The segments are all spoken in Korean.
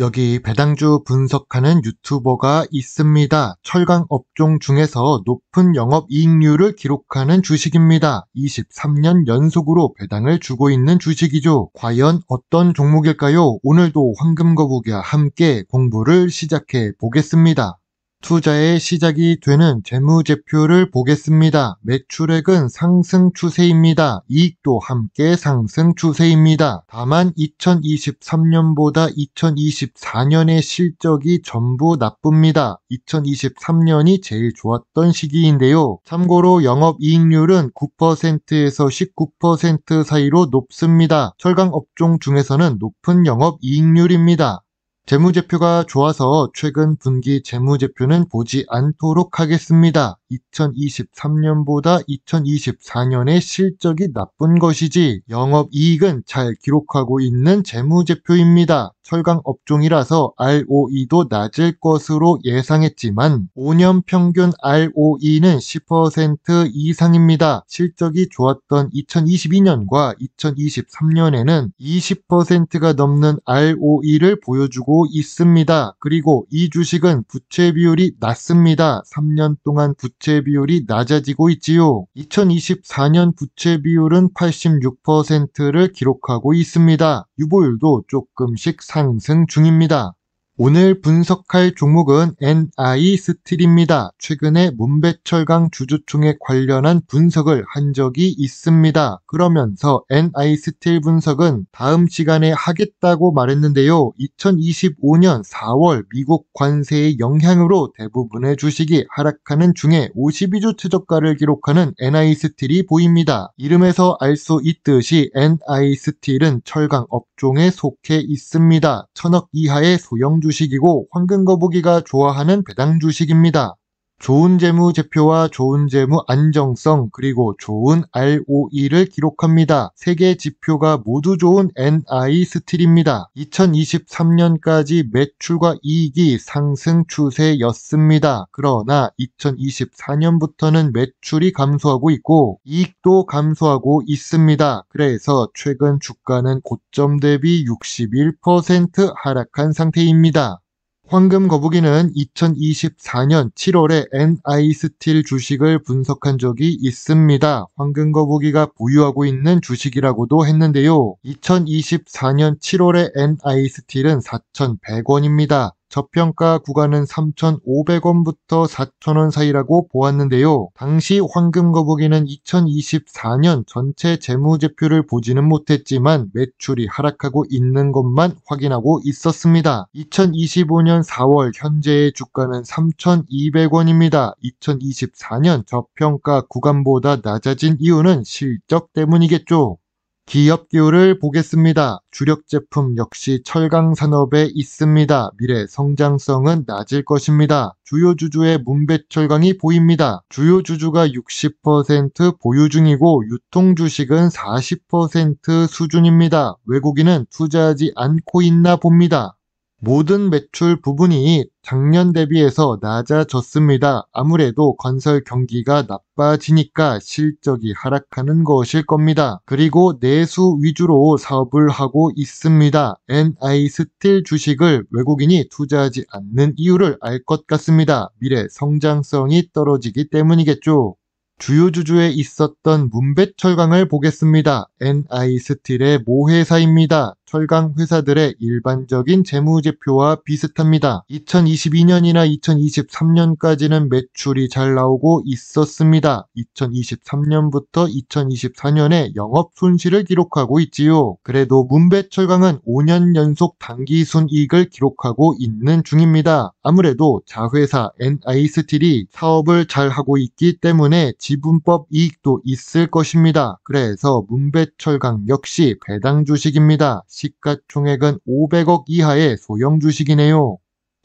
여기 배당주 분석하는 유튜버가 있습니다. 철강 업종 중에서 높은 영업이익률을 기록하는 주식입니다. 23년 연속으로 배당을 주고 있는 주식이죠. 과연 어떤 종목일까요? 오늘도 황금거북이와 함께 공부를 시작해 보겠습니다. 투자의 시작이 되는 재무제표를 보겠습니다. 매출액은 상승 추세입니다. 이익도 함께 상승 추세입니다. 다만 2023년보다 2024년의 실적이 전부 나쁩니다. 2023년이 제일 좋았던 시기인데요. 참고로 영업이익률은 9%에서 19% 사이로 높습니다. 철강 업종 중에서는 높은 영업이익률입니다. 재무제표가 좋아서 최근 분기 재무제표는 보지 않도록 하겠습니다. 2023년보다 2024년의 실적이 나쁜 것이지 영업이익은 잘 기록하고 있는 재무제표입니다. 철강 업종이라서 ROE도 낮을 것으로 예상했지만 5년 평균 ROE는 10% 이상입니다. 실적이 좋았던 2022년과 2023년에는 20%가 넘는 ROE를 보여주고 있습니다. 그리고 이 주식은 부채 비율이 낮습니다. 3년 동안 부채 비율이 낮아지고 있지요. 2024년 부채 비율은 86%를 기록하고 있습니다. 유보율도 조금씩 상승 중입니다. 오늘 분석할 종목은 NI스틸입니다. 최근에 문배철강 주주총회 관련한 분석을 한 적이 있습니다. 그러면서 NI스틸 분석은 다음 시간에 하겠다고 말했는데요. 2025년 4월 미국 관세의 영향으로 대부분의 주식이 하락하는 중에 52주 최저가를 기록하는 NI스틸이 보입니다. 이름에서 알 수 있듯이 NI스틸은 철강 업종에 속해 있습니다. 1000억 이하의 소형 주식이고 황금거북이가 좋아하는 배당 주식입니다. 좋은 재무제표와 좋은 재무 안정성 그리고 좋은 ROE를 기록합니다. 세 개 지표가 모두 좋은 NI스틸입니다. 2023년까지 매출과 이익이 상승 추세였습니다. 그러나 2024년부터는 매출이 감소하고 있고 이익도 감소하고 있습니다. 그래서 최근 주가는 고점 대비 61% 하락한 상태입니다. 황금거북이는 2024년 7월에 NI스틸 주식을 분석한 적이 있습니다. 황금거북이가 보유하고 있는 주식이라고도 했는데요. 2024년 7월에 NI스틸은 4,100원입니다. 저평가 구간은 3,500원부터 4,000원 사이라고 보았는데요. 당시 황금거북이는 2024년 전체 재무제표를 보지는 못했지만 매출이 하락하고 있는 것만 확인하고 있었습니다. 2025년 4월 현재의 주가는 3,200원입니다. 2024년 저평가 구간보다 낮아진 이유는 실적 때문이겠죠. 기업 기호를 보겠습니다. 주력 제품 역시 철강 산업에 있습니다. 미래 성장성은 낮을 것입니다. 주요 주주의 문배철강이 보입니다. 주요 주주가 60% 보유 중이고 유통 주식은 40% 수준입니다. 외국인은 투자하지 않고 있나 봅니다. 모든 매출 부분이 작년 대비해서 낮아졌습니다. 아무래도 건설 경기가 나빠지니까 실적이 하락하는 것일 겁니다. 그리고 내수 위주로 사업을 하고 있습니다. NI스틸 주식을 외국인이 투자하지 않는 이유를 알 것 같습니다. 미래 성장성이 떨어지기 때문이겠죠. 주요 주주에 있었던 문배철강을 보겠습니다. NI스틸의 모회사입니다. 철강 회사들의 일반적인 재무제표와 비슷합니다. 2022년이나 2023년까지는 매출이 잘 나오고 있었습니다. 2023년부터 2024년에 영업 손실을 기록하고 있지요. 그래도 문배철강은 5년 연속 당기순이익을 기록하고 있는 중입니다. 아무래도 자회사 NI스틸이 사업을 잘 하고 있기 때문에 지분법 이익도 있을 것입니다. 그래서 문배철강 역시 배당 주식입니다. 시가총액은 500억 이하의 소형 주식이네요.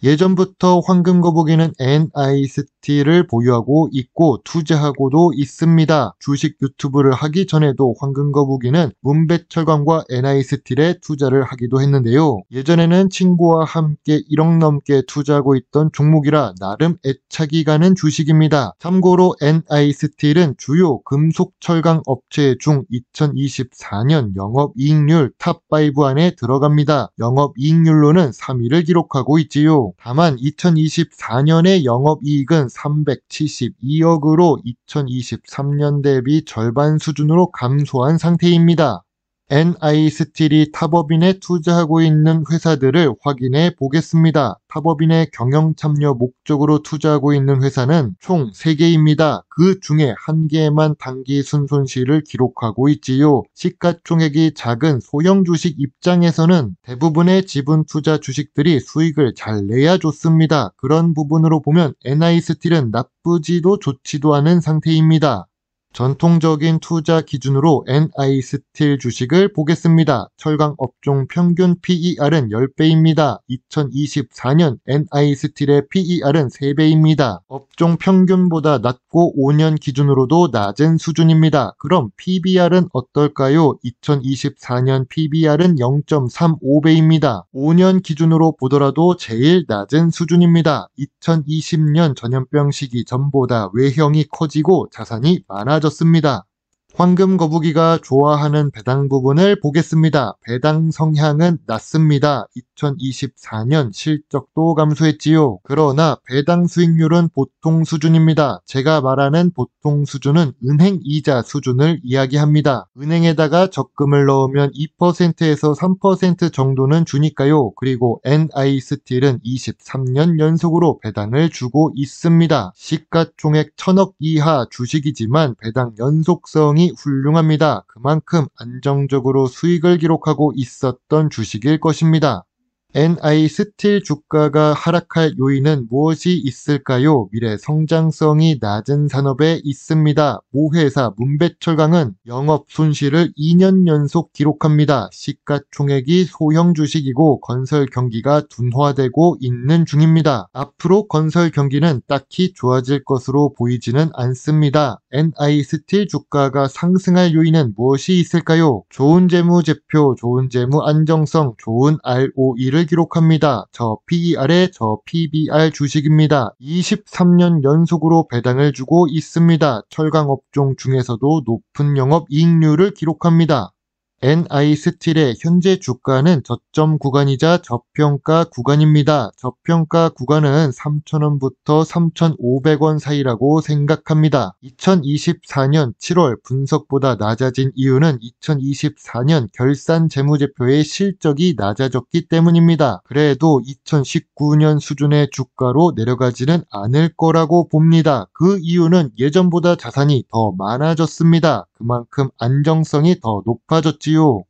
예전부터 황금거북이는 NI스틸 NIST를 보유하고 있고 투자하고도 있습니다. 주식 유튜브를 하기 전에도 황금거북이는 문배철강과 NIST에 투자를 하기도 했는데요. 예전에는 친구와 함께 1억 넘게 투자하고 있던 종목이라 나름 애착이 가는 주식입니다. 참고로 NIST는 주요 금속 철강 업체 중 2024년 영업이익률 탑5 안에 들어갑니다. 영업이익률로는 3위를 기록하고 있지요. 다만 2024년의 영업이익은 372억으로 2023년 대비 절반 수준으로 감소한 상태입니다. NI스틸이 탑업인에 투자하고 있는 회사들을 확인해 보겠습니다. 탑업인의 경영 참여 목적으로 투자하고 있는 회사는 총 3개입니다. 그 중에 1개만 단기 순손실을 기록하고 있지요. 시가총액이 작은 소형 주식 입장에서는 대부분의 지분 투자 주식들이 수익을 잘 내야 좋습니다. 그런 부분으로 보면 NI스틸은 나쁘지도 좋지도 않은 상태입니다. 전통적인 투자 기준으로 NI스틸 주식을 보겠습니다. 철강 업종 평균 PER은 10배입니다. 2024년 NI스틸의 PER은 3배입니다. 업종 평균보다 낮고 5년 기준으로도 낮은 수준입니다. 그럼 PBR은 어떨까요? 2024년 PBR은 0.35배입니다. 5년 기준으로 보더라도 제일 낮은 수준입니다. 2020년 전염병 시기 전보다 외형이 커지고 자산이 많아졌습니다. 황금거북이가 좋아하는 배당 부분을 보겠습니다. 배당 성향은 낮습니다. 2024년 실적도 감소했지요. 그러나 배당 수익률은 보통 수준입니다. 제가 말하는 보통 수준은 은행 이자 수준을 이야기합니다. 은행에다가 적금을 넣으면 2%에서 3% 정도는 주니까요. 그리고 NI스틸은 23년 연속으로 배당을 주고 있습니다. 시가총액 1000억 이하 주식이지만 배당 연속성이 훌륭합니다. 그만큼 안정적으로 수익을 기록하고 있었던 주식일 것입니다. NI스틸 주가가 하락할 요인은 무엇이 있을까요? 미래 성장성이 낮은 산업에 있습니다. 모 회사 문배철강은 영업 손실을 2년 연속 기록합니다. 시가총액이 소형 주식이고 건설 경기가 둔화되고 있는 중입니다. 앞으로 건설 경기는 딱히 좋아질 것으로 보이지는 않습니다. NI스틸 주가가 상승할 요인은 무엇이 있을까요? 좋은 재무제표, 좋은 재무 안정성, 좋은 ROE를 기록합니다. 저 PER에 저 PBR 주식입니다. 23년 연속으로 배당을 주고 있습니다. 철강 업종 중에서도 높은 영업이익률을 기록합니다. NI스틸의 현재 주가는 저점 구간이자 저평가 구간입니다. 저평가 구간은 3,000원부터 3,500원 사이라고 생각합니다. 2024년 7월 분석보다 낮아진 이유는 2024년 결산 재무제표의 실적이 낮아졌기 때문입니다. 그래도 2019년 수준의 주가로 내려가지는 않을 거라고 봅니다. 그 이유는 예전보다 자산이 더 많아졌습니다. 그만큼 안정성이 더 높아졌지요.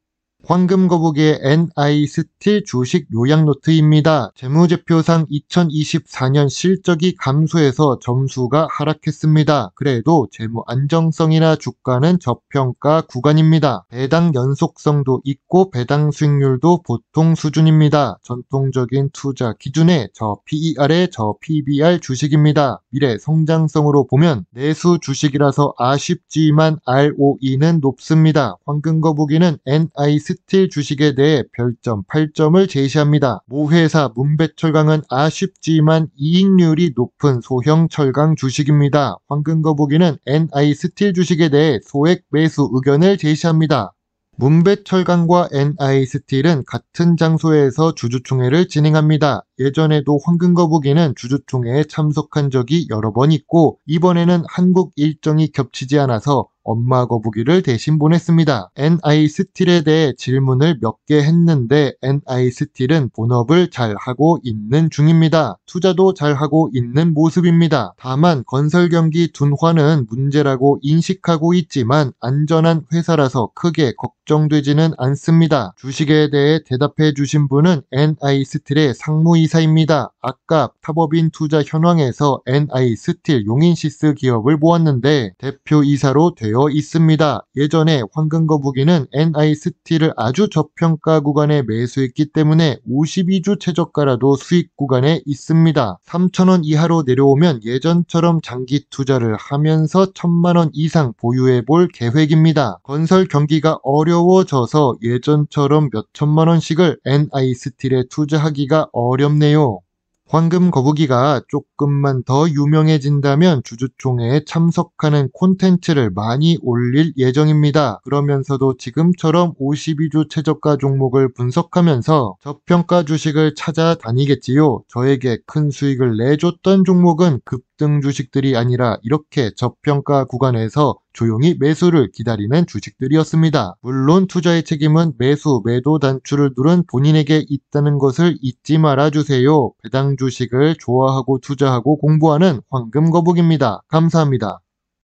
황금거북이의 NI스틸 주식 요약 노트입니다. 재무제표상 2024년 실적이 감소해서 점수가 하락했습니다. 그래도 재무 안정성이나 주가는 저평가 구간입니다. 배당 연속성도 있고 배당 수익률도 보통 수준입니다. 전통적인 투자 기준에 저 PER에 저 PBR 주식입니다. 미래 성장성으로 보면 내수 주식이라서 아쉽지만 ROE는 높습니다. 황금거북이는 NI스틸 주식에 대해 별점 8점을 제시합니다. 모 회사 문배철강은 아쉽지만 이익률이 높은 소형 철강 주식입니다. 황금거북이는 NI스틸 주식에 대해 소액 매수 의견을 제시합니다. 문배철강과 NI스틸은 같은 장소에서 주주총회를 진행합니다. 예전에도 황금거북이는 주주총회에 참석한 적이 여러 번 있고 이번에는 한국 일정이 겹치지 않아서 엄마 거북이를 대신 보냈습니다. NI스틸에 대해 질문을 몇 개 했는데 NI스틸은 본업을 잘 하고 있는 중입니다. 투자도 잘 하고 있는 모습입니다. 다만 건설 경기 둔화는 문제라고 인식하고 있지만 안전한 회사라서 크게 걱정되지는 않습니다. 주식에 대해 대답해 주신 분은 NI스틸의 상무이사입니다. 아까 탑업인 투자 현황에서 NI스틸 용인시스 기업을 보았는데 대표이사로 되어 되어 있습니다. 예전에 황금거북이는 NI스틸을 아주 저평가 구간에 매수했기 때문에 52주 최저가라도 수익 구간에 있습니다. 3,000원 이하로 내려오면 예전처럼 장기 투자를 하면서 1,000만원 이상 보유해 볼 계획입니다. 건설 경기가 어려워져서 예전처럼 몇천만원씩을 NI스틸에 투자하기가 어렵네요. 황금거북이가 조금만 더 유명해진다면 주주총회에 참석하는 콘텐츠를 많이 올릴 예정입니다. 그러면서도 지금처럼 52주 최저가 종목을 분석하면서 저평가 주식을 찾아다니겠지요. 저에게 큰 수익을 내줬던 종목은 급등 주식들이 아니라 이렇게 저평가 구간에서 조용히 매수를 기다리는 주식들이었습니다. 물론 투자의 책임은 매수, 매도 단추를 누른 본인에게 있다는 것을 잊지 말아주세요. 배당 주식을 좋아하고 투자하고 공부하는 황금거북입니다. 감사합니다.